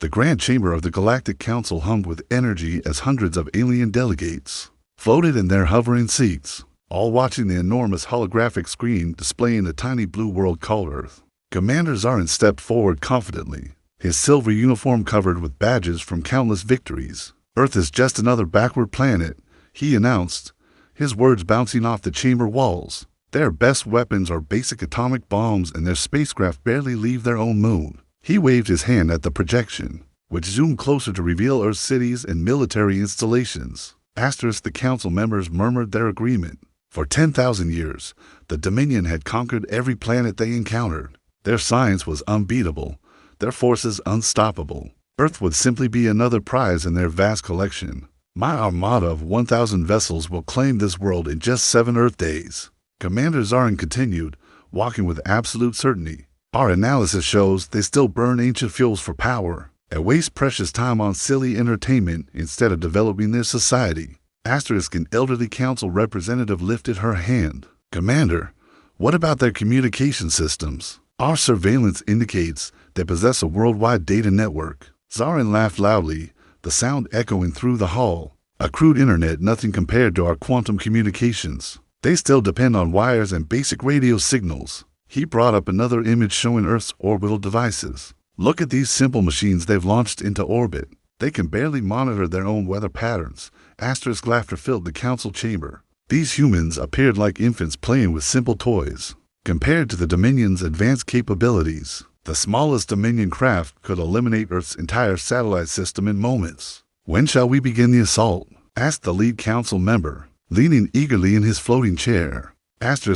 The grand chamber of the Galactic Council hummed with energy as hundreds of alien delegates floated in their hovering seats, all watching the enormous holographic screen displaying the tiny blue world called Earth. Commander Zaren stepped forward confidently, his silver uniform covered with badges from countless victories. "Earth is just another backward planet," he announced, his words bouncing off the chamber walls. "Their best weapons are basic atomic bombs, and their spacecraft barely leave their own moon." He waved his hand at the projection, which zoomed closer to reveal Earth's cities and military installations. The council members murmured their agreement. For 10,000 years, the Dominion had conquered every planet they encountered. Their science was unbeatable, their forces unstoppable. Earth would simply be another prize in their vast collection. "My armada of 1,000 vessels will claim this world in just 7 Earth days," Commander Zaren continued, walking with absolute certainty. "Our analysis shows they still burn ancient fuels for power and waste precious time on silly entertainment instead of developing their society." An elderly council representative lifted her hand. "Commander, what about their communication systems? Our surveillance indicates they possess a worldwide data network." Zaren laughed loudly, the sound echoing through the hall. "A crude internet, nothing compared to our quantum communications. They still depend on wires and basic radio signals." He brought up another image showing Earth's orbital devices. "Look at these simple machines they've launched into orbit. They can barely monitor their own weather patterns." Laughter filled the council chamber. These humans appeared like infants playing with simple toys. Compared to the Dominion's advanced capabilities, the smallest Dominion craft could eliminate Earth's entire satellite system in moments. "When shall we begin the assault?" asked the lead council member, leaning eagerly in his floating chair.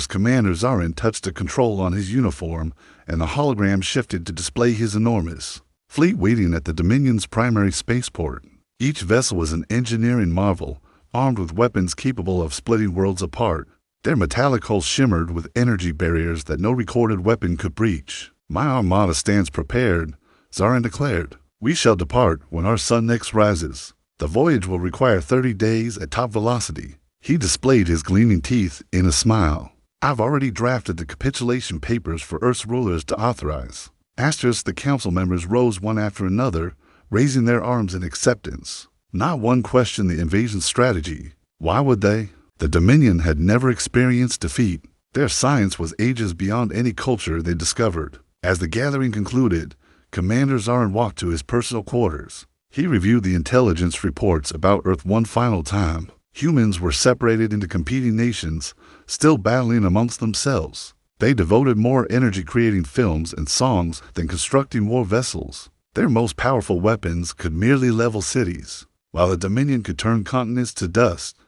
Commander Zaren touched a control on his uniform, and the hologram shifted to display his enormous fleet waiting at the Dominion's primary spaceport. Each vessel was an engineering marvel, armed with weapons capable of splitting worlds apart. Their metallic hulls shimmered with energy barriers that no recorded weapon could breach. "My armada stands prepared," Zaren declared. "We shall depart when our sun next rises. The voyage will require 30 days at top velocity." He displayed his gleaming teeth in a smile. "I've already drafted the capitulation papers for Earth's rulers to authorize." The council members rose one after another, raising their arms in acceptance. Not one questioned the invasion strategy. Why would they? The Dominion had never experienced defeat. Their science was ages beyond any culture they discovered. As the gathering concluded, Commander Zaren walked to his personal quarters. He reviewed the intelligence reports about Earth one final time. Humans were separated into competing nations, still battling amongst themselves. They devoted more energy creating films and songs than constructing war vessels. Their most powerful weapons could merely level cities, while the Dominion could turn continents to dust.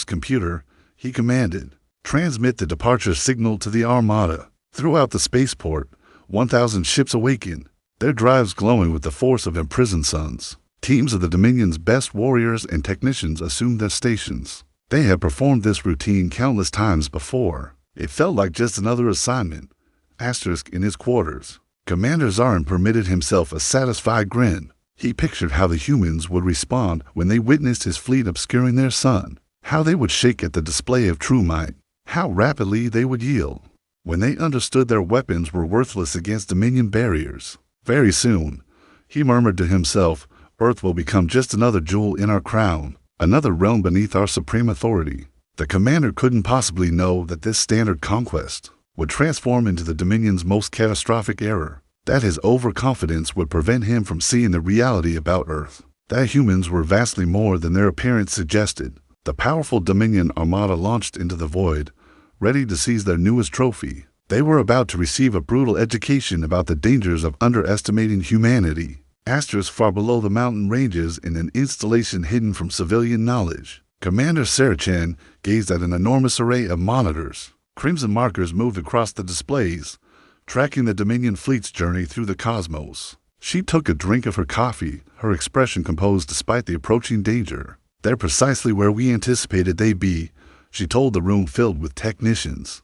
Computer, he commanded, transmit the departure signal to the armada. Throughout the spaceport, 1,000 ships awakened, their drives glowing with the force of imprisoned suns. Teams of the Dominion's best warriors and technicians assumed their stations. They had performed this routine countless times before. It felt like just another assignment. In his quarters, Commander Zaren permitted himself a satisfied grin. He pictured how the humans would respond when they witnessed his fleet obscuring their sun, how they would shake at the display of true might, how rapidly they would yield when they understood their weapons were worthless against Dominion barriers. Very soon, he murmured to himself, Earth will become just another jewel in our crown, another realm beneath our supreme authority. The commander couldn't possibly know that this standard conquest would transform into the Dominion's most catastrophic error, that his overconfidence would prevent him from seeing the reality about Earth, that humans were vastly more than their appearance suggested. The powerful Dominion armada launched into the void, ready to seize their newest trophy. They were about to receive a brutal education about the dangers of underestimating humanity. Far below the mountain ranges in an installation hidden from civilian knowledge, Commander Chen gazed at an enormous array of monitors. Crimson markers moved across the displays, tracking the Dominion fleet's journey through the cosmos. She took a drink of her coffee, her expression composed despite the approaching danger. "They're precisely where we anticipated they'd be," she told the room filled with technicians.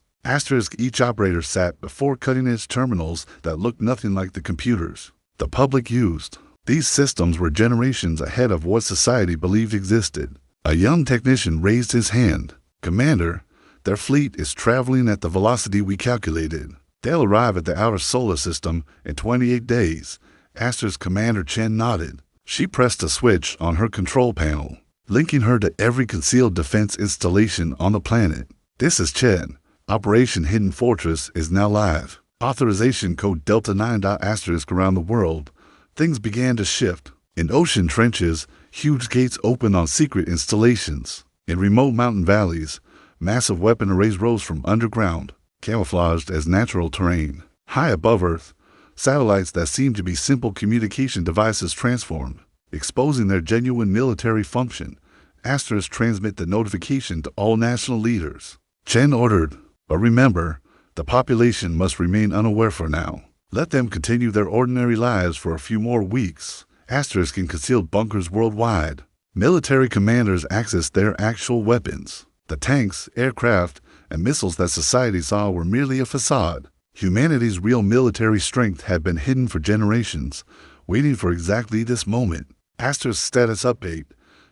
Each operator sat before cutting-edge terminals that looked nothing like the computers the public used. These systems were generations ahead of what society believed existed. A young technician raised his hand. "Commander, their fleet is traveling at the velocity we calculated. They'll arrive at the outer solar system in 28 days, Asterisk Commander Chen nodded. She pressed a switch on her control panel, linking her to every concealed defense installation on the planet. This is Chen. Operation Hidden Fortress is now live. Authorization code Delta 9. Around the world, things began to shift. In ocean trenches, huge gates opened on secret installations. In remote mountain valleys, massive weapon arrays rose from underground, camouflaged as natural terrain. High above Earth, satellites that seemed to be simple communication devices transformed, exposing their genuine military function. Asterisk transmit the notification to all national leaders. Chen ordered, but remember, the population must remain unaware for now. Let them continue their ordinary lives for a few more weeks. Asterisk in concealed bunkers worldwide. Military commanders accessed their actual weapons. The tanks, aircraft, and missiles that society saw were merely a facade. Humanity's real military strength had been hidden for generations, waiting for exactly this moment. Asterisk status update.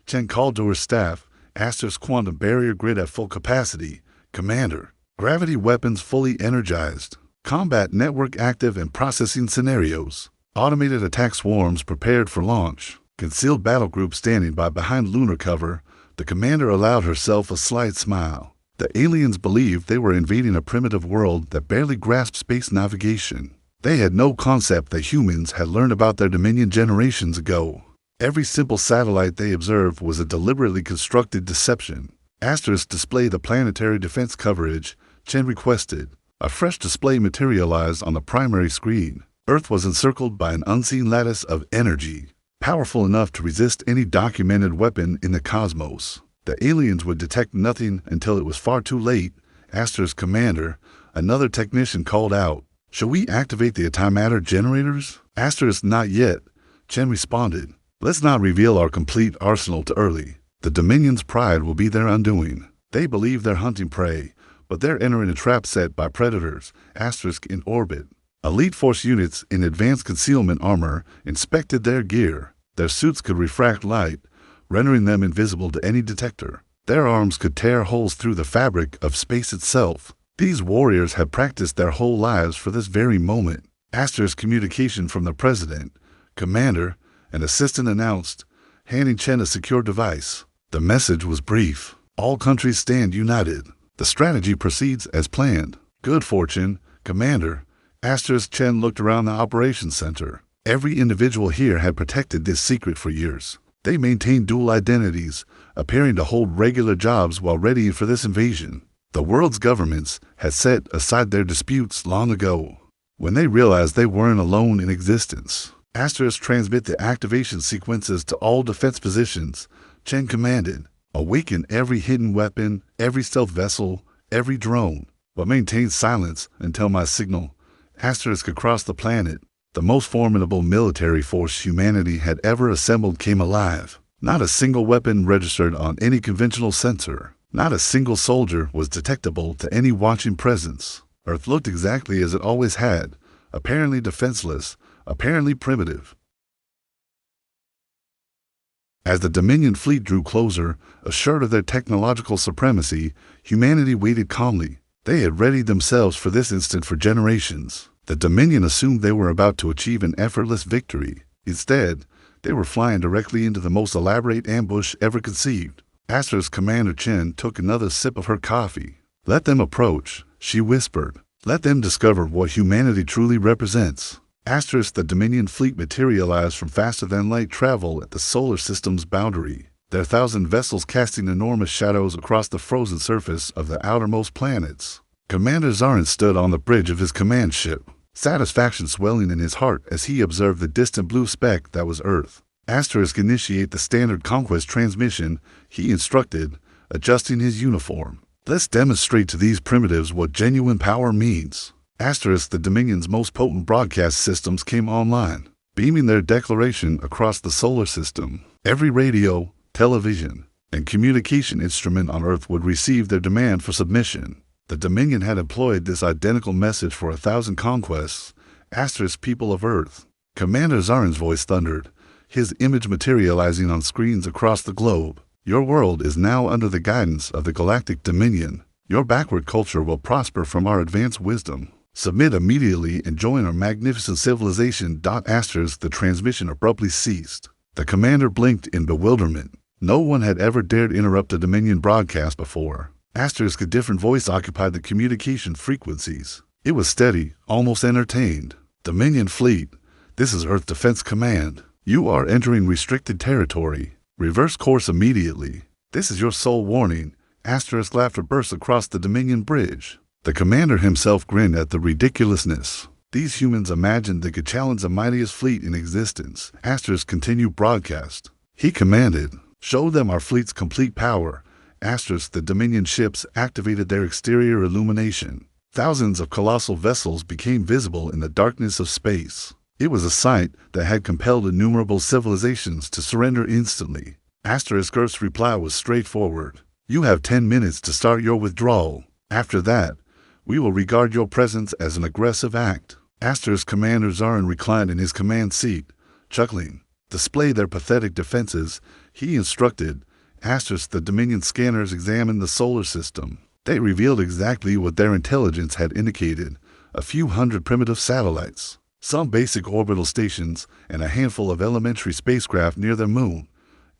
Chen called to her staff. Asterisk quantum barrier grid at full capacity. Commander. Gravity weapons fully energized. Combat network active and processing scenarios. Automated attack swarms prepared for launch. Concealed battle group standing by behind lunar cover. The commander allowed herself a slight smile. The aliens believed they were invading a primitive world that barely grasped space navigation. They had no concept that humans had learned about their dominion generations ago. Every simple satellite they observed was a deliberately constructed deception. Asterisk display the planetary defense coverage. Chen requested. A fresh display materialized on the primary screen. Earth was encircled by an unseen lattice of energy, powerful enough to resist any documented weapon in the cosmos. The aliens would detect nothing until it was far too late. Asterisk Commander, another technician called out. Shall we activate the antimatter generators? Asterisk not yet. Chen responded. Let's not reveal our complete arsenal too early. The Dominion's pride will be their undoing. They believe they're hunting prey, but they're entering a trap set by predators. Asterisk in orbit. Elite Force units in advanced concealment armor inspected their gear. Their suits could refract light, rendering them invisible to any detector. Their arms could tear holes through the fabric of space itself. These warriors had practiced their whole lives for this very moment. Asterisk communication from the President. Commander, an assistant announced, handing Chen a secure device. The message was brief. All countries stand united. The strategy proceeds as planned. Good fortune, Commander. Asterisk Chen looked around the operations center. Every individual here had protected this secret for years. They maintained dual identities, appearing to hold regular jobs while readying for this invasion. The world's governments had set aside their disputes long ago, when they realized they weren't alone in existence. Asterisk transmit the activation sequences to all defense positions. Chen commanded. Awaken every hidden weapon, every stealth vessel, every drone, but maintain silence until my signal. Asterisk across the planet. The most formidable military force humanity had ever assembled came alive. Not a single weapon registered on any conventional sensor. Not a single soldier was detectable to any watching presence. Earth looked exactly as it always had, apparently defenseless, apparently primitive. As the Dominion fleet drew closer, assured of their technological supremacy, humanity waited calmly. They had readied themselves for this instant for generations. The Dominion assumed they were about to achieve an effortless victory. Instead, they were flying directly into the most elaborate ambush ever conceived. Asterisk Commander Chen took another sip of her coffee. Let them approach, she whispered. Let them discover what humanity truly represents. Asterisk the Dominion fleet materialized from faster-than-light travel at the solar system's boundary, their 1,000 vessels casting enormous shadows across the frozen surface of the outermost planets. Commander Zaren stood on the bridge of his command ship, satisfaction swelling in his heart as he observed the distant blue speck that was Earth. Asterisk initiate the standard conquest transmission, he instructed, adjusting his uniform. Let's demonstrate to these primitives what genuine power means. Asterisk the Dominion's most potent broadcast systems came online, beaming their declaration across the solar system. Every radio, television, and communication instrument on Earth would receive their demand for submission. The Dominion had employed this identical message for 1,000 conquests. Asterisk people of Earth. Commander Zaren's voice thundered, his image materializing on screens across the globe. Your world is now under the guidance of the Galactic Dominion. Your backward culture will prosper from our advanced wisdom. Submit immediately and join our magnificent civilization. Asterisk the transmission abruptly ceased. The commander blinked in bewilderment. No one had ever dared interrupt a Dominion broadcast before. Asterisk a different voice occupied the communication frequencies. It was steady, almost entertained. Dominion fleet, this is Earth Defense Command. You are entering restricted territory. Reverse course immediately. This is your sole warning. Asterisk laughter burst across the Dominion bridge. The commander himself grinned at the ridiculousness. These humans imagined they could challenge the mightiest fleet in existence. Asterisk continued broadcast. He commanded, show them our fleet's complete power. Asterisk the Dominion ships activated their exterior illumination. Thousands of colossal vessels became visible in the darkness of space. It was a sight that had compelled innumerable civilizations to surrender instantly. Asterisk Earth's reply was straightforward. You have 10 minutes to start your withdrawal. After that, we will regard your presence as an aggressive act. Asterisk Commander Zaren reclined in his command seat, chuckling. Display their pathetic defenses, he instructed. Asterisk the Dominion scanners examined the solar system. They revealed exactly what their intelligence had indicated, a few hundred primitive satellites, some basic orbital stations, and a handful of elementary spacecraft near their moon.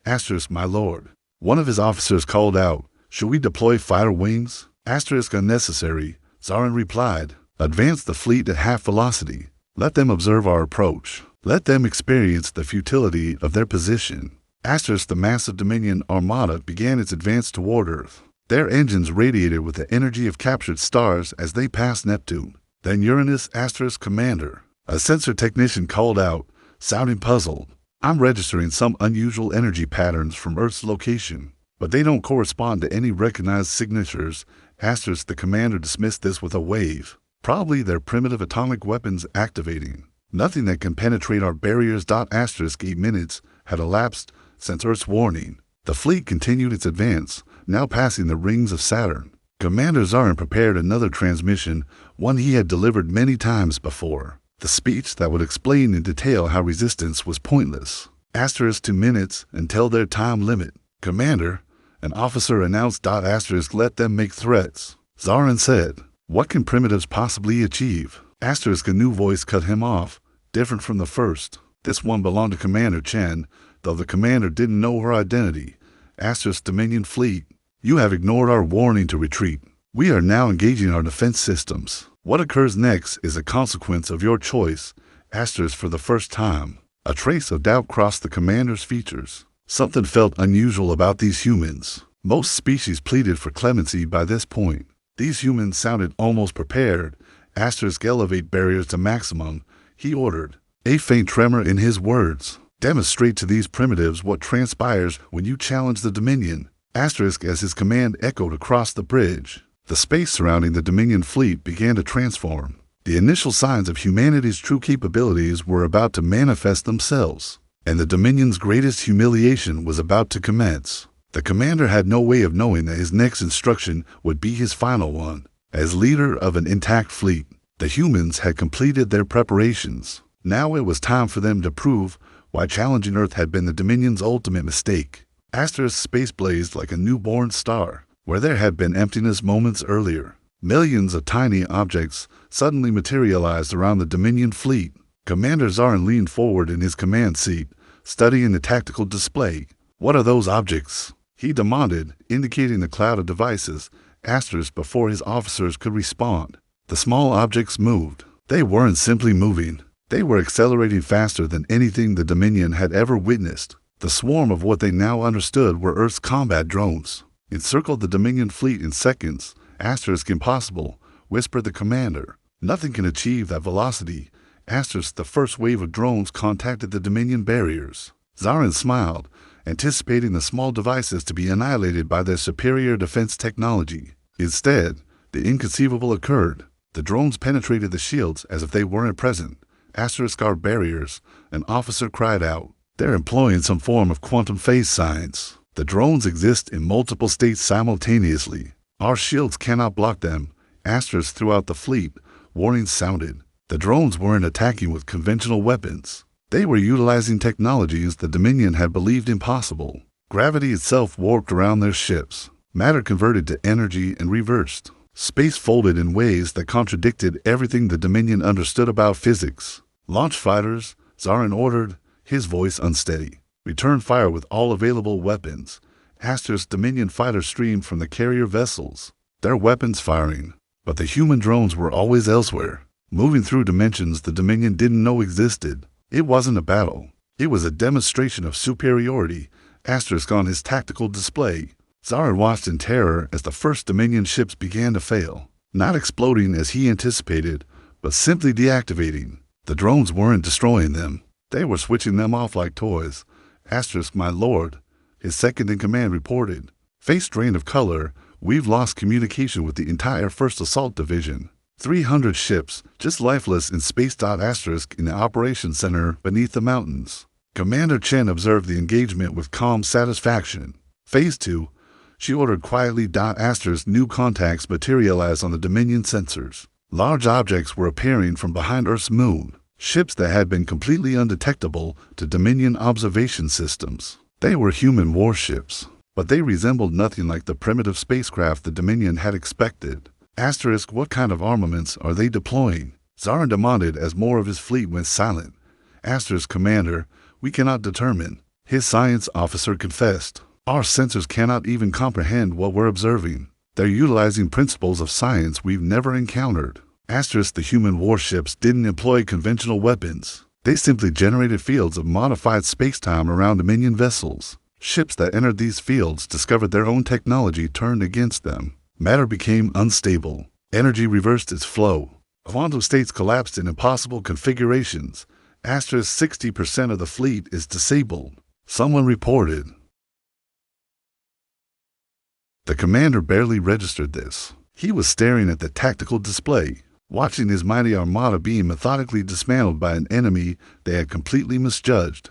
Asterisk my lord. One of his officers called out, should we deploy fighter wings? Asterisk unnecessary. Zaren replied, advance the fleet at half velocity. Let them observe our approach. Let them experience the futility of their position. Asterisk the massive Dominion armada began its advance toward Earth. Their engines radiated with the energy of captured stars as they passed Neptune. Then Uranus. Asterisk Commander. A sensor technician called out, sounding puzzled. I'm registering some unusual energy patterns from Earth's location, but they don't correspond to any recognized signatures. Asterisk the commander dismissed this with a wave. Probably their primitive atomic weapons activating. Nothing that can penetrate our barriers. Asterisk 8 minutes had elapsed since Earth's warning. The fleet continued its advance, now passing the rings of Saturn. Commander Zaren prepared another transmission, one he had delivered many times before. The speech that would explain in detail how resistance was pointless. Asterisk 2 minutes until their time limit. Commander, an officer announced. Asterisk let them make threats. Zaren said, what can primitives possibly achieve? Asterisk a new voice cut him off, different from the first. This one belonged to Commander Chen, though the commander didn't know her identity. Asterisk Dominion fleet, you have ignored our warning to retreat. We are now engaging our defense systems. What occurs next is a consequence of your choice. Asterisk for the first time. A trace of doubt crossed the commander's features. Something felt unusual about these humans. Most species pleaded for clemency by this point. These humans sounded almost prepared. Asterisk elevate barriers to maximum, he ordered. A faint tremor in his words. Demonstrate to these primitives what transpires when you challenge the Dominion. Asterisk as his command echoed across the bridge. The space surrounding the Dominion fleet began to transform. The initial signs of humanity's true capabilities were about to manifest themselves, and the Dominion's greatest humiliation was about to commence. The commander had no way of knowing that his next instruction would be his final one. As leader of an intact fleet, the humans had completed their preparations. Now it was time for them to prove why challenging Earth had been the Dominion's ultimate mistake. Asterisk space blazed like a newborn star, where there had been emptiness moments earlier. Millions of tiny objects suddenly materialized around the Dominion fleet. Commander Zaren leaned forward in his command seat, studying the tactical display. What are those objects? He demanded, indicating the cloud of devices. Asterisk before his officers could respond. The small objects moved. They weren't simply moving. They were accelerating faster than anything the Dominion had ever witnessed. The swarm of what they now understood were Earth's combat drones. Encircled the Dominion fleet in seconds. Asterisk impossible, whispered the commander. Nothing can achieve that velocity. Asterisk the first wave of drones contacted the Dominion barriers. Zaren smiled, anticipating the small devices to be annihilated by their superior defense technology. Instead, the inconceivable occurred. The drones penetrated the shields as if they weren't present. Asterisk our barriers, an officer cried out. They're employing some form of quantum phase science. The drones exist in multiple states simultaneously. Our shields cannot block them. Asterisk throughout the fleet, warnings sounded. The drones weren't attacking with conventional weapons. They were utilizing technologies the Dominion had believed impossible. Gravity itself warped around their ships. Matter converted to energy and reversed. Space folded in ways that contradicted everything the Dominion understood about physics. Launch fighters, Zaren ordered, his voice unsteady. Return fire with all available weapons. Dominion fighters streamed from the carrier vessels, their weapons firing. But the human drones were always elsewhere, moving through dimensions the Dominion didn't know existed. It wasn't a battle. It was a demonstration of superiority, on his tactical display. Zaren watched in terror as the first Dominion ships began to fail, not exploding as he anticipated, but simply deactivating. The drones weren't destroying them. They were switching them off like toys. My lord, his second-in-command reported. Face drain of color, we've lost communication with the entire 1st Assault Division. 300 ships, just lifeless in space. In the operations center beneath the mountains. Commander Chen observed the engagement with calm satisfaction. Phase 2, she ordered quietly. New contacts materialized on the Dominion sensors. Large objects were appearing from behind Earth's moon. Ships that had been completely undetectable to Dominion observation systems. They were human warships, but they resembled nothing like the primitive spacecraft the Dominion had expected. What kind of armaments are they deploying? Zaren demanded as more of his fleet went silent. Commander, we cannot determine. His science officer confessed. Our sensors cannot even comprehend what we're observing. They're utilizing principles of science we've never encountered. The human warships didn't employ conventional weapons. They simply generated fields of modified spacetime around Dominion vessels. Ships that entered these fields discovered their own technology turned against them. Matter became unstable. Energy reversed its flow. Quantum states collapsed in impossible configurations. 60% of the fleet is disabled. Someone reported. The commander barely registered this. He was staring at the tactical display, watching his mighty armada being methodically dismantled by an enemy they had completely misjudged.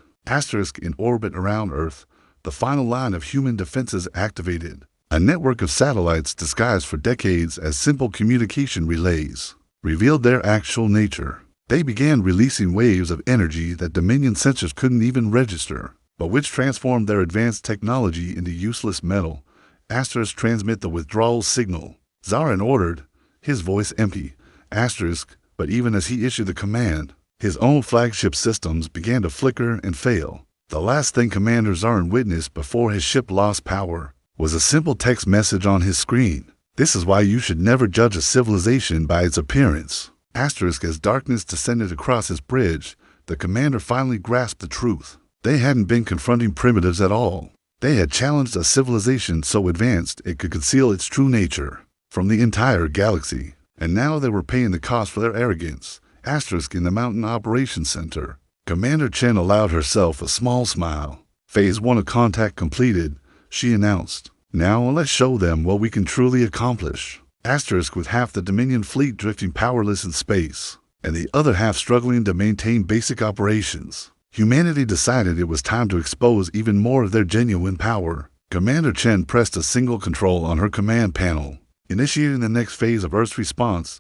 In orbit around Earth, the final line of human defenses activated. A network of satellites disguised for decades as simple communication relays revealed their actual nature. They began releasing waves of energy that Dominion sensors couldn't even register, but which transformed their advanced technology into useless metal. Transmit the withdrawal signal. Zaren ordered, his voice empty. But even as he issued the command, his own flagship systems began to flicker and fail. The last thing Commander Zaren witnessed before his ship lost power was a simple text message on his screen. This is why you should never judge a civilization by its appearance. As darkness descended across his bridge, the commander finally grasped the truth. They hadn't been confronting primitives at all. They had challenged a civilization so advanced it could conceal its true nature from the entire galaxy. And now they were paying the cost for their arrogance. In the Mountain Operations Center, Commander Chen allowed herself a small smile. Phase 1 of contact completed, she announced. Now let's show them what we can truly accomplish. With half the Dominion fleet drifting powerless in space, and the other half struggling to maintain basic operations. Humanity decided it was time to expose even more of their genuine power. Commander Chen pressed a single control on her command panel. Initiating the next phase of Earth's response,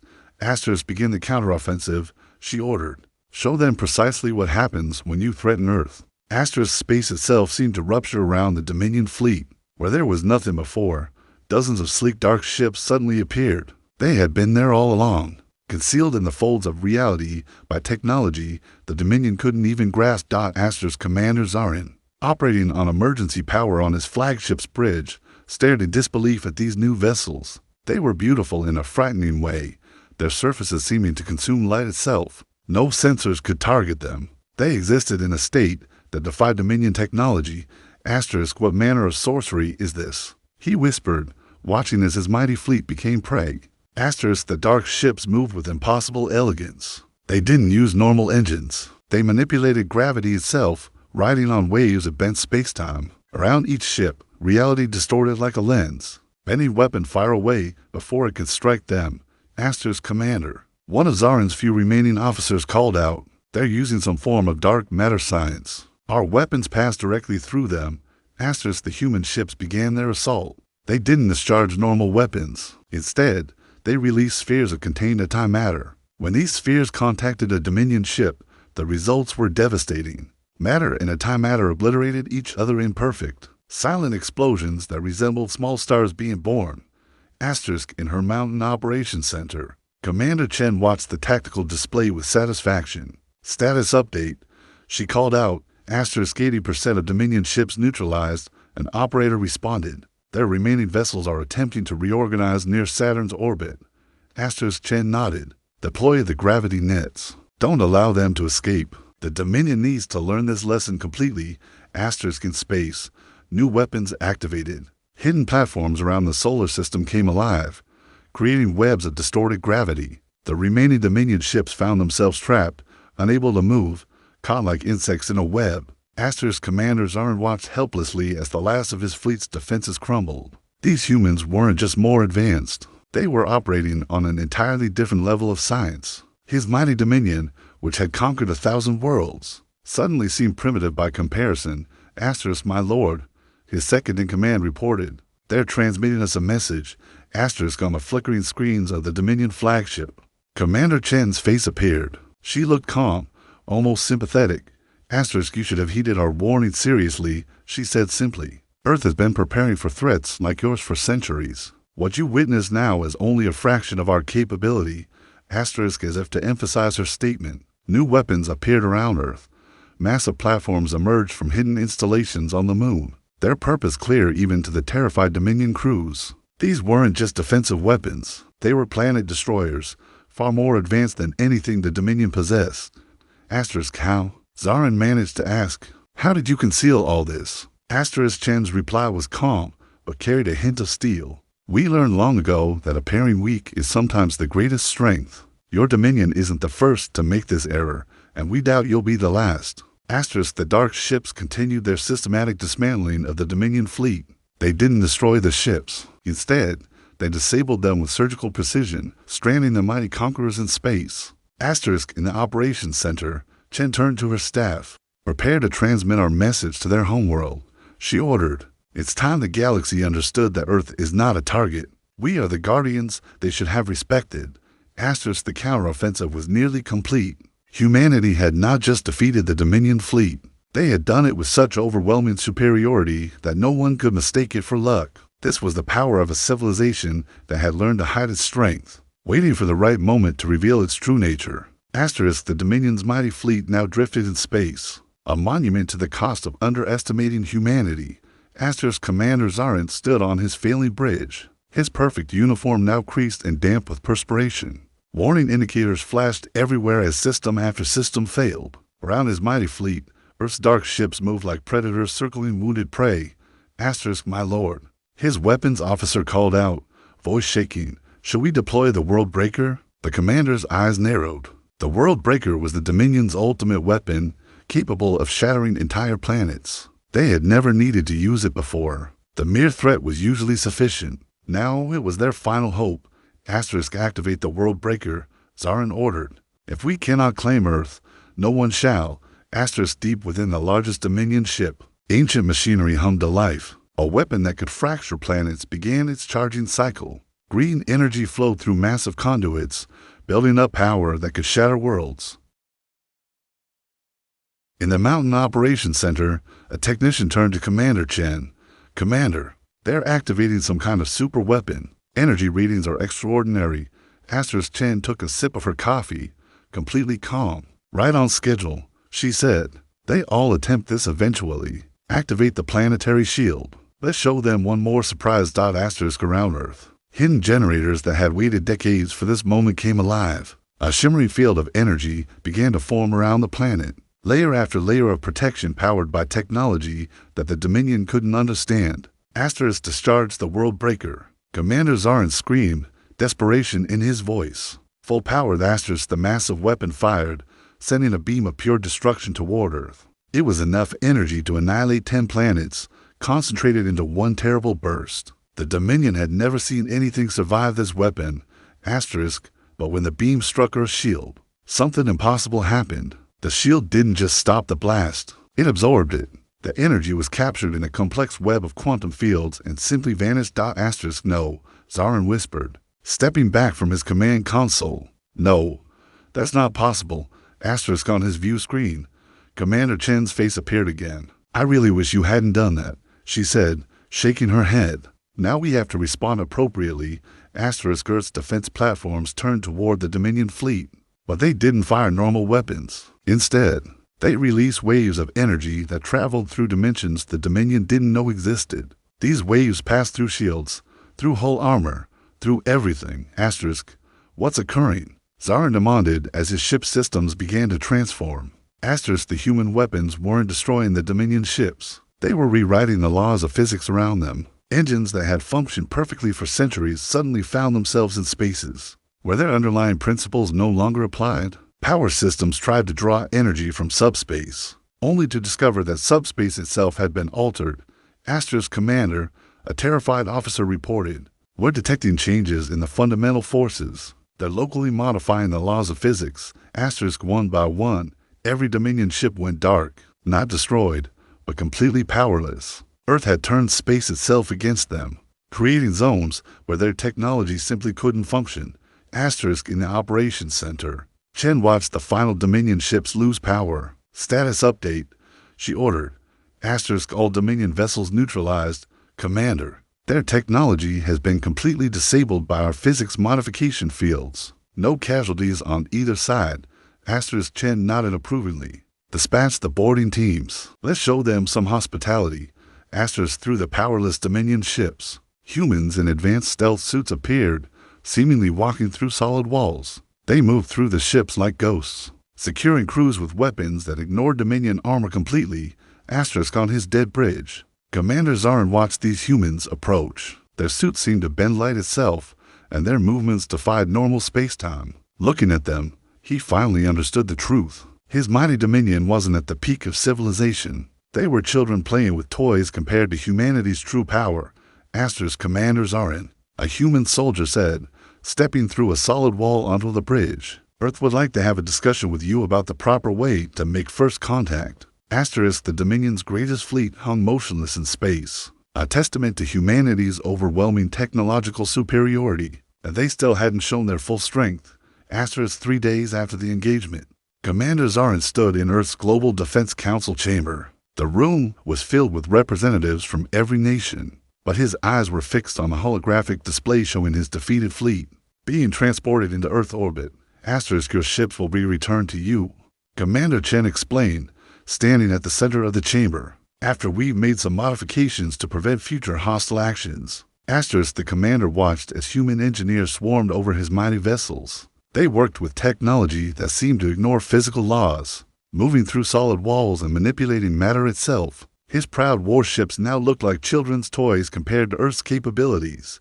begin the counteroffensive, she ordered. Show them precisely what happens when you threaten Earth. Space itself seemed to rupture around the Dominion fleet. Where there was nothing before, dozens of sleek dark ships suddenly appeared. They had been there all along, concealed in the folds of reality by technology the Dominion couldn't even grasp. Commander Zaren, operating on emergency power on his flagship's bridge, stared in disbelief at these new vessels. They were beautiful in a frightening way, their surfaces seeming to consume light itself. No sensors could target them. They existed in a state that defied Dominion technology. What manner of sorcery is this? He whispered, watching as his mighty fleet became prey. The dark ships moved with impossible elegance. They didn't use normal engines. They manipulated gravity itself, riding on waves of bent spacetime. Around each ship, reality distorted like a lens. Any weapon fire away before it could strike them. Commander. One of Zaren's few remaining officers called out. They're using some form of dark matter science. Our weapons passed directly through them. The human ships began their assault. They didn't discharge normal weapons. Instead, they released spheres of contained antimatter. When these spheres contacted a Dominion ship, the results were devastating. Matter and antimatter obliterated each other in perfect, silent explosions that resembled small stars being born. Asterisk in her Mountain Operations Center. Commander Chen watched the tactical display with satisfaction. Status update. She called out, asterisk 80% of Dominion ships neutralized. An operator responded. Their remaining vessels are attempting to reorganize near Saturn's orbit. Asterisk Chen nodded. Deploy the gravity nets. Don't allow them to escape. The Dominion needs to learn this lesson completely. Asterisk in space. New weapons activated. Hidden platforms around the solar system came alive, creating webs of distorted gravity. The remaining Dominion ships found themselves trapped, unable to move, caught like insects in a web. Asterisk Commander Zaren watched helplessly as the last of his fleet's defenses crumbled. These humans weren't just more advanced. They were operating on an entirely different level of science. His mighty Dominion, which had conquered 1,000 worlds, suddenly seemed primitive by comparison. Asterisk my lord, his second-in-command reported. They're transmitting us a message. Asterisk on the flickering screens of the Dominion flagship. Commander Chen's face appeared. She looked calm, almost sympathetic. Asterisk you should have heeded our warning seriously, she said simply. Earth has been preparing for threats like yours for centuries. What you witness now is only a fraction of our capability. Asterisk as if to emphasize her statement. New weapons appeared around Earth. Massive platforms emerged from hidden installations on the moon. Their purpose clear even to the terrified Dominion crews. These weren't just defensive weapons. They were planet destroyers, far more advanced than anything the Dominion possessed. Asterisk how? Zaren managed to ask. How did you conceal all this? Asterisk Chen's reply was calm, but carried a hint of steel. We learned long ago that appearing weak is sometimes the greatest strength. Your Dominion isn't the first to make this error, and we doubt you'll be the last. Asterisk the dark ships continued their systematic dismantling of the Dominion fleet. They didn't destroy the ships. Instead, they disabled them with surgical precision, stranding the mighty conquerors in space. Asterisk in the operations center, Chen turned to her staff. Prepare to transmit our message to their homeworld. She ordered. It's time the galaxy understood that Earth is not a target. We are the guardians they should have respected. Asterisk the counteroffensive was nearly complete. Humanity had not just defeated the Dominion fleet. They had done it with such overwhelming superiority that no one could mistake it for luck. This was the power of a civilization that had learned to hide its strength, waiting for the right moment to reveal its true nature. Asterisk the Dominion's mighty fleet now drifted in space, a monument to the cost of underestimating humanity. Asterisk Commander Zaren stood on his failing bridge, his perfect uniform now creased and damp with perspiration. Warning indicators flashed everywhere as system after system failed. Around his mighty fleet, Earth's dark ships moved like predators circling wounded prey. Asterisk my lord. His weapons officer called out, voice shaking. Should we deploy the World Breaker? The commander's eyes narrowed. The World Breaker was the Dominion's ultimate weapon, capable of shattering entire planets. They had never needed to use it before. The mere threat was usually sufficient. Now it was their final hope. Asterisk activate the World Breaker, Zaren ordered. If we cannot claim Earth, no one shall. Asterisk deep within the largest Dominion ship. Ancient machinery hummed to life. A weapon that could fracture planets began its charging cycle. Green energy flowed through massive conduits, building up power that could shatter worlds. In the Mountain Operations Center, a technician turned to Commander Chen. Commander, they're activating some kind of super weapon. Energy readings are extraordinary. Asterisk Chen took a sip of her coffee, completely calm. Right on schedule, she said. They all attempt this eventually. Activate the planetary shield. Let's show them one more surprise. Asterisk around Earth. Hidden generators that had waited decades for this moment came alive. A shimmering field of energy began to form around the planet. Layer after layer of protection powered by technology that the Dominion couldn't understand. Asterisk discharged the World Breaker. Commander Zaren screamed, desperation in his voice. Full power, Asterisk the massive weapon fired, sending a beam of pure destruction toward Earth. It was enough energy to annihilate 10 planets, concentrated into one terrible burst. The Dominion had never seen anything survive this weapon, Asterisk, but when the beam struck Earth's shield, something impossible happened. The shield didn't just stop the blast, it absorbed it. The energy was captured in a complex web of quantum fields and simply vanished. Asterisk no, Zaren whispered, stepping back from his command console. No, that's not possible. Asterisk on his view screen. Commander Chen's face appeared again. I really wish you hadn't done that, she said, shaking her head. Now we have to respond appropriately. Earth's defense platforms turned toward the Dominion fleet, but they didn't fire normal weapons. Instead, they released waves of energy that traveled through dimensions the Dominion didn't know existed. These waves passed through shields, through hull armor, through everything. What's occurring? Zaren demanded as his ship systems began to transform. The human weapons weren't destroying the Dominion ships. They were rewriting the laws of physics around them. Engines that had functioned perfectly for centuries suddenly found themselves in spaces where their underlying principles no longer applied. Power systems tried to draw energy from subspace, only to discover that subspace itself had been altered. Commander, a terrified officer, reported, "We're detecting changes in the fundamental forces. They're locally modifying the laws of physics." One by one, every Dominion ship went dark, not destroyed, but completely powerless. Earth had turned space itself against them, creating zones where their technology simply couldn't function. In the operations center, Chen watched the final Dominion ships lose power. "Status update," she ordered. "All Dominion vessels neutralized. Commander, their technology has been completely disabled by our physics modification fields. No casualties on either side." Chen nodded approvingly. "Dispatch the boarding teams. Let's show them some hospitality." Through the powerless Dominion ships, humans in advanced stealth suits appeared, seemingly walking through solid walls. They moved through the ships like ghosts, securing crews with weapons that ignored Dominion armor completely. On his dead bridge, Commander Zaren watched these humans approach. Their suits seemed to bend light itself, and their movements defied normal space-time. Looking at them, he finally understood the truth. His mighty Dominion wasn't at the peak of civilization. They were children playing with toys compared to humanity's true power. Commander Zaren, a human soldier said, stepping through a solid wall onto the bridge. "Earth would like to have a discussion with you about the proper way to make first contact." The Dominion's greatest fleet hung motionless in space, a testament to humanity's overwhelming technological superiority, and they still hadn't shown their full strength. 3 days after the engagement, Commander Zaren stood in Earth's Global Defense Council chamber. The room was filled with representatives from every nation, but his eyes were fixed on a holographic display showing his defeated fleet being transported into Earth orbit. Your ships will be returned to you," Commander Chen explained, standing at the center of the chamber. "After we've made some modifications to prevent future hostile actions." The commander watched as human engineers swarmed over his mighty vessels. They worked with technology that seemed to ignore physical laws, moving through solid walls and manipulating matter itself. His proud warships now looked like children's toys compared to Earth's capabilities.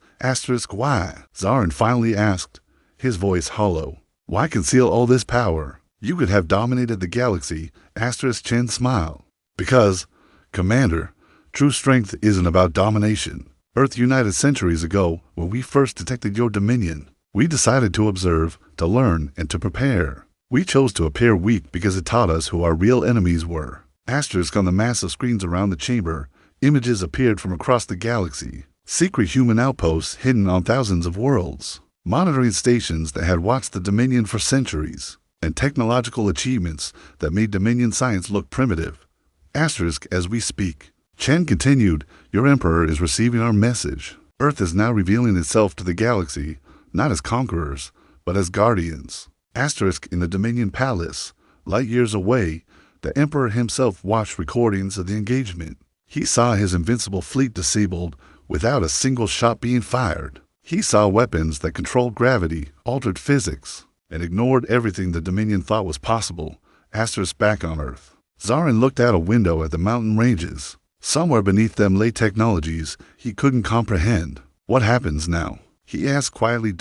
Why? Zaren finally asked, his voice hollow. "Why conceal all this power? You could have dominated the galaxy." Chen smiled. "Because, Commander, true strength isn't about domination. Earth united centuries ago when we first detected your Dominion. We decided to observe, to learn, and to prepare. We chose to appear weak because it taught us who our real enemies were." On the massive screens around the chamber, images appeared from across the galaxy. Secret human outposts hidden on thousands of worlds, monitoring stations that had watched the Dominion for centuries, and technological achievements that made Dominion science look primitive. As we speak, Chen continued, "Your Emperor is receiving our message. Earth is now revealing itself to the galaxy, not as conquerors, but as guardians." In the Dominion Palace, light years away, the Emperor himself watched recordings of the engagement. He saw his invincible fleet disabled without a single shot being fired. He saw weapons that controlled gravity, altered physics, and ignored everything the Dominion thought was possible. Back on Earth, Zaren looked out a window at the mountain ranges. Somewhere beneath them lay technologies he couldn't comprehend. "What happens now?" he asked quietly.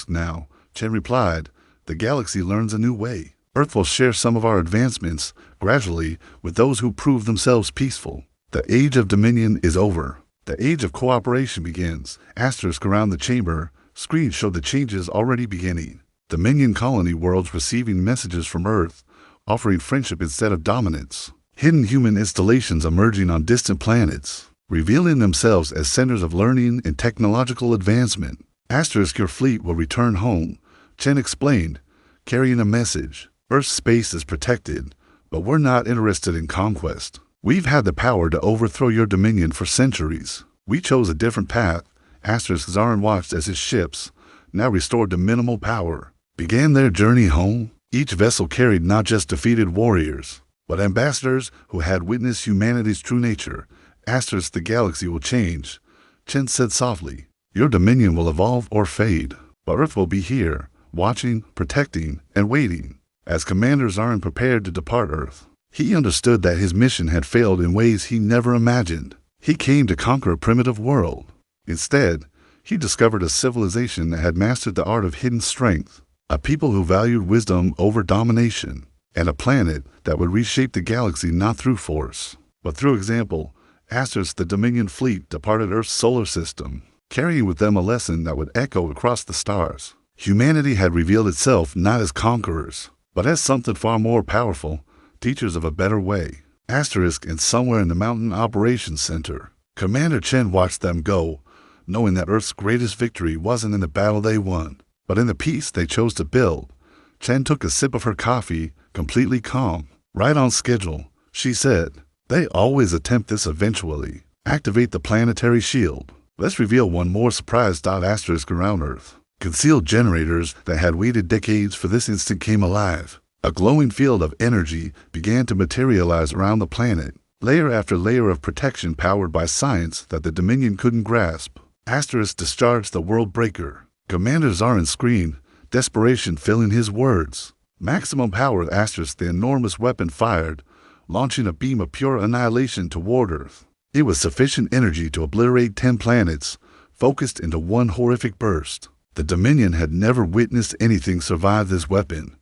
"Now," Chen replied, "the galaxy learns a new way. Earth will share some of our advancements, gradually, with those who prove themselves peaceful. The age of Dominion is over. The age of cooperation begins." Around the chamber, screens showed the changes already beginning. Dominion colony worlds receiving messages from Earth, offering friendship instead of dominance. Hidden human installations emerging on distant planets, revealing themselves as centers of learning and technological advancement. Your fleet will return home, Chen explained, carrying a message. Earth's space is protected, but we're not interested in conquest. We've had the power to overthrow your Dominion for centuries. We chose a different path. Zaren watched as his ships, now restored to minimal power, began their journey home. Each vessel carried not just defeated warriors, but ambassadors who had witnessed humanity's true nature. The galaxy will change, Chen said softly. Your dominion will evolve or fade, but Earth will be here, watching, protecting, and waiting. As Commander Zaren prepared to depart Earth, he understood that his mission had failed in ways he never imagined. He came to conquer a primitive world. Instead, he discovered a civilization that had mastered the art of hidden strength, a people who valued wisdom over domination, and a planet that would reshape the galaxy not through force, but through example. The Dominion fleet departed Earth's solar system, carrying with them a lesson that would echo across the stars. Humanity had revealed itself not as conquerors, but as something far more powerful, teachers of a better way. And somewhere in the Mountain Operations Center, Commander Chen watched them go, knowing that Earth's greatest victory wasn't in the battle they won, but in the peace they chose to build. Chen took a sip of her coffee, completely calm. Right on schedule, she said. They always attempt this eventually. Activate the planetary shield. Let's reveal one more surprise. Around Earth. Concealed generators that had waited decades for this instant came alive. A glowing field of energy began to materialize around the planet, layer after layer of protection powered by science that the Dominion couldn't grasp. Discharged the world breaker. Commander Zaren screamed, desperation filling his words. Maximum power. The enormous weapon fired, launching a beam of pure annihilation toward Earth. It was sufficient energy to obliterate 10 planets, focused into one horrific burst. The Dominion had never witnessed anything survive this weapon.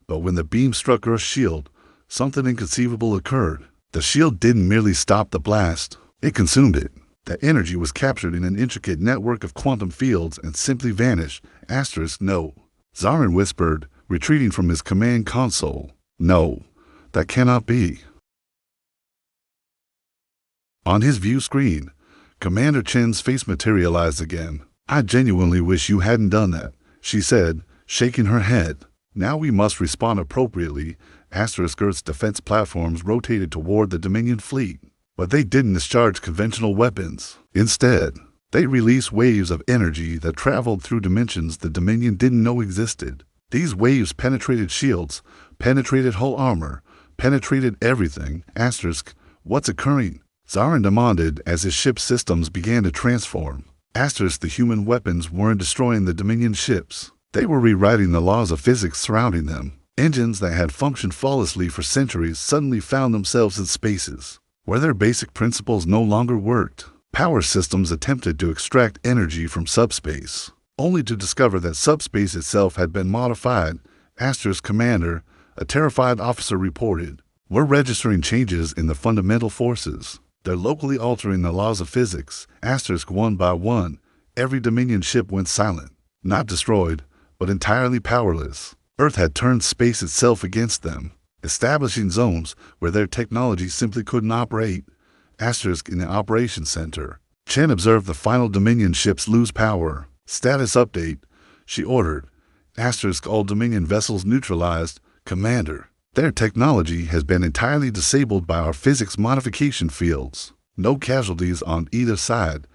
But when the beam struck Earth's shield, something inconceivable occurred. The shield didn't merely stop the blast, it consumed it. The energy was captured in an intricate network of quantum fields and simply vanished. No. Zaren whispered, retreating from his command console. No. That cannot be. On his view screen, Commander Chen's face materialized again. I genuinely wish you hadn't done that, she said, shaking her head. Now we must respond appropriately. Earth's defense platforms rotated toward the Dominion fleet, but they didn't discharge conventional weapons. Instead, they released waves of energy that traveled through dimensions the Dominion didn't know existed. These waves penetrated shields, penetrated hull armor, penetrated everything. What's occurring? Zaren demanded as his ship's systems began to transform. The human weapons weren't destroying the Dominion ships. They were rewriting the laws of physics surrounding them. Engines that had functioned flawlessly for centuries suddenly found themselves in spaces where their basic principles no longer worked. Power systems attempted to extract energy from subspace, only to discover that subspace itself had been modified. Commander, a terrified officer reported. We're registering changes in the fundamental forces. They're locally altering the laws of physics. One by one, every Dominion ship went silent. Not destroyed, but entirely powerless. Earth had turned space itself against them, establishing zones where their technology simply couldn't operate. In the operations center, Chen observed the final Dominion ships lose power. Status update, she ordered. All Dominion vessels neutralized. Commander, their technology has been entirely disabled by our physics modification fields. No casualties on either side.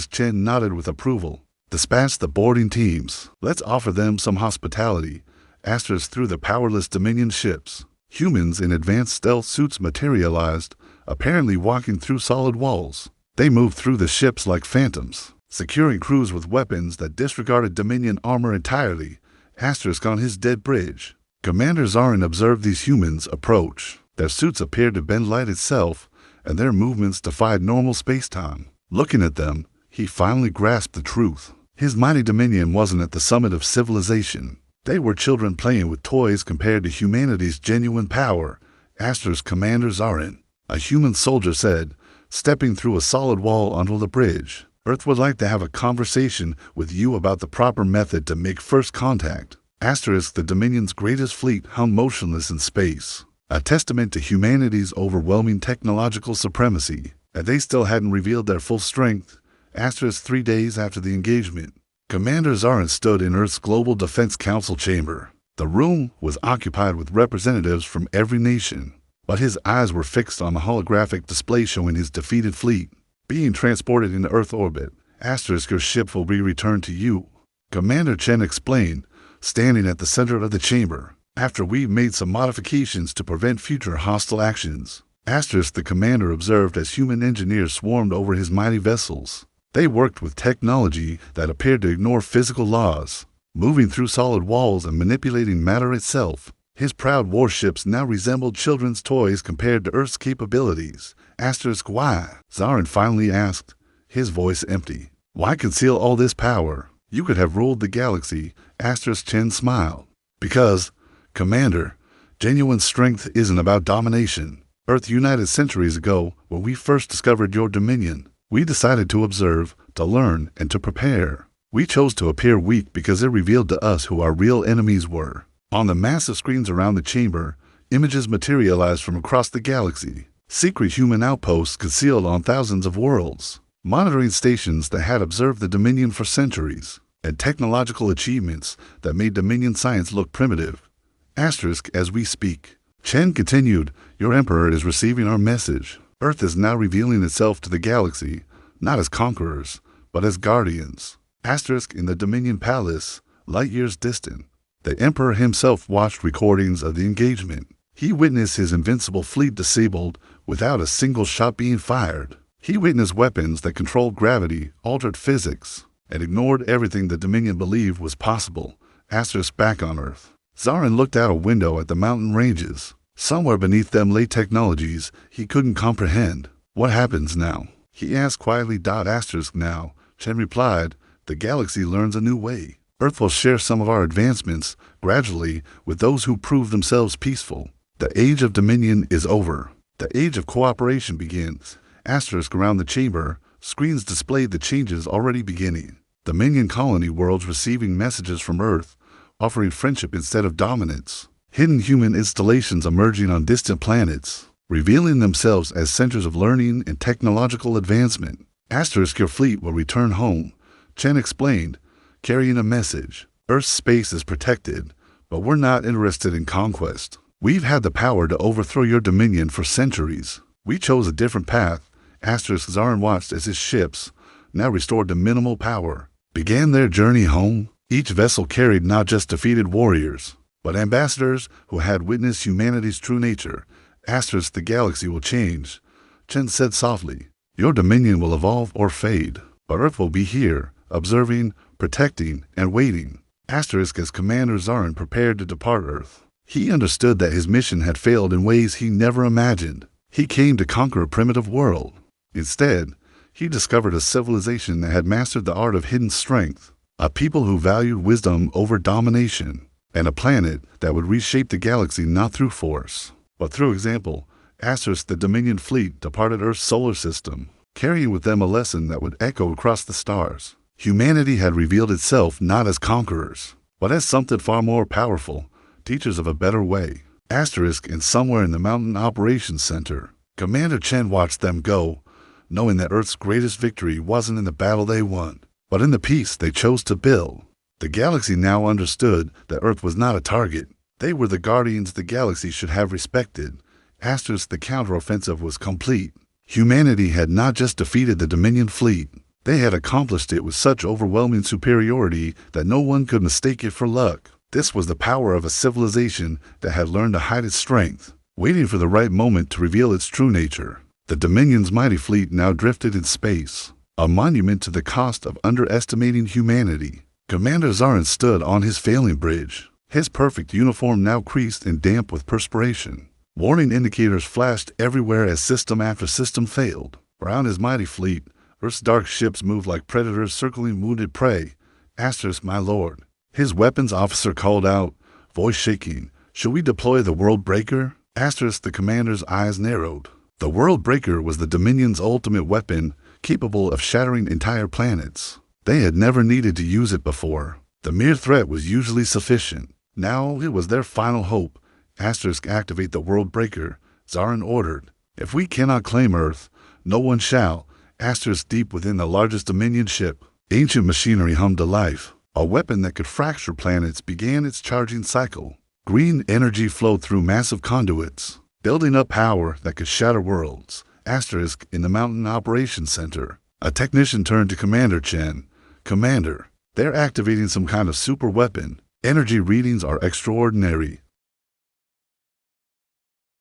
Chen nodded with approval. Dispatch the boarding teams. Let's offer them some hospitality. Through the powerless Dominion ships. Humans in advanced stealth suits materialized, apparently walking through solid walls. They moved through the ships like phantoms, securing crews with weapons that disregarded Dominion armor entirely. On his dead bridge. Commander Zaren observed these humans approach. Their suits appeared to bend light itself, and their movements defied normal space-time. Looking at them, he finally grasped the truth. His mighty Dominion wasn't at the summit of civilization. They were children playing with toys compared to humanity's genuine power. Commander Zaren, a human soldier said, stepping through a solid wall onto the bridge. Earth would like to have a conversation with you about the proper method to make first contact. The Dominion's greatest fleet hung motionless in space, a testament to humanity's overwhelming technological supremacy, and they still hadn't revealed their full strength. 3 days after the engagement, Commander Zaren stood in Earth's Global Defense Council chamber. The room was occupied with representatives from every nation, but his eyes were fixed on the holographic display showing his defeated fleet. being transported into Earth orbit. Asterisk, your ship will be returned to you. Commander Chen explained, standing at the center of the chamber. After we've made some modifications to prevent future hostile actions. Asterisk, the commander observed as human engineers swarmed over his mighty vessels. They worked with technology that appeared to ignore physical laws, moving through solid walls and manipulating matter itself. His proud warships now resembled children's toys compared to Earth's capabilities. Asterisk, why? Zaren finally asked, his voice empty. Why conceal all this power? You could have ruled the galaxy. Asterisk, Chen smiled. Because, Commander, genuine strength isn't about domination. Earth united centuries ago when we first discovered your dominion. We decided to observe, to learn, and to prepare. We chose to appear weak because it revealed to us who our real enemies were. On the massive screens around the chamber, images materialized from across the galaxy. Secret human outposts concealed on thousands of worlds. Monitoring stations that had observed the Dominion for centuries. And technological achievements that made Dominion science look primitive. Asterisk, as we speak. Chen continued, your Emperor is receiving our message. Earth is now revealing itself to the galaxy, not as conquerors, but as guardians. Asterisk, in the Dominion Palace, light years distant. The Emperor himself watched recordings of the engagement. He witnessed his invincible fleet disabled without a single shot being fired. He witnessed weapons that controlled gravity, altered physics, and ignored everything the Dominion believed was possible. Asterisk, back on Earth. Zaren looked out a window at the mountain ranges. Somewhere beneath them lay technologies he couldn't comprehend. What happens now? He asked quietly. Asterisk, now, Chen replied, the galaxy learns a new way. Earth will share some of our advancements, gradually, with those who prove themselves peaceful. The age of dominion is over. The age of cooperation begins. Asterisk, around the chamber, screens displayed the changes already beginning. Dominion colony worlds receiving messages from Earth, offering friendship instead of dominance. Hidden human installations emerging on distant planets, revealing themselves as centers of learning and technological advancement. Asterisk, your fleet will return home. Chen explained, carrying a message. Earth's space is protected, but we're not interested in conquest. We've had the power to overthrow your dominion for centuries. We chose a different path. Asterisk, Zaren watched as his ships, now restored to minimal power, began their journey home. Each vessel carried not just defeated warriors, but ambassadors who had witnessed humanity's true nature. Asterisk, the galaxy will change. Chen said softly, your dominion will evolve or fade, but Earth will be here, observing, protecting, and waiting. Asterisk, as Commander Zaren prepared to depart Earth. He understood that his mission had failed in ways he never imagined. He came to conquer a primitive world. Instead, he discovered a civilization that had mastered the art of hidden strength, a people who valued wisdom over domination, and a planet that would reshape the galaxy not through force, but through example. Asterisk, the Dominion fleet departed Earth's solar system, carrying with them a lesson that would echo across the stars. Humanity had revealed itself not as conquerors, but as something far more powerful, teachers of a better way. Asterisk, and somewhere in the Mountain Operations Center, Commander Chen watched them go, knowing that Earth's greatest victory wasn't in the battle they won, but in the peace they chose to build. The galaxy now understood that Earth was not a target. They were the guardians the galaxy should have respected. Asterisk, the counteroffensive was complete. Humanity had not just defeated the Dominion fleet. They had accomplished it with such overwhelming superiority that no one could mistake it for luck. This was the power of a civilization that had learned to hide its strength, waiting for the right moment to reveal its true nature. The Dominion's mighty fleet now drifted in space, a monument to the cost of underestimating humanity. Commander Zaren stood on his failing bridge, his perfect uniform now creased and damp with perspiration. Warning indicators flashed everywhere as system after system failed. Around his mighty fleet, Earth's dark ships moved like predators circling wounded prey. Asterisk, my lord. His weapons officer called out, voice shaking, should we deploy the World Breaker? Asterisk, the commander's eyes narrowed. The World Breaker was the Dominion's ultimate weapon, capable of shattering entire planets. They had never needed to use it before. The mere threat was usually sufficient. Now it was their final hope. Asterisk, activate the World Breaker, Zaren ordered. If we cannot claim Earth, no one shall. Asterisk, deep within the largest Dominion ship, ancient machinery hummed to life. A weapon that could fracture planets began its charging cycle. Green energy flowed through massive conduits, building up power that could shatter worlds. Asterisk in the Mountain Operations Center. A technician turned to Commander Chen. Commander, they're activating some kind of super weapon. Energy readings are extraordinary.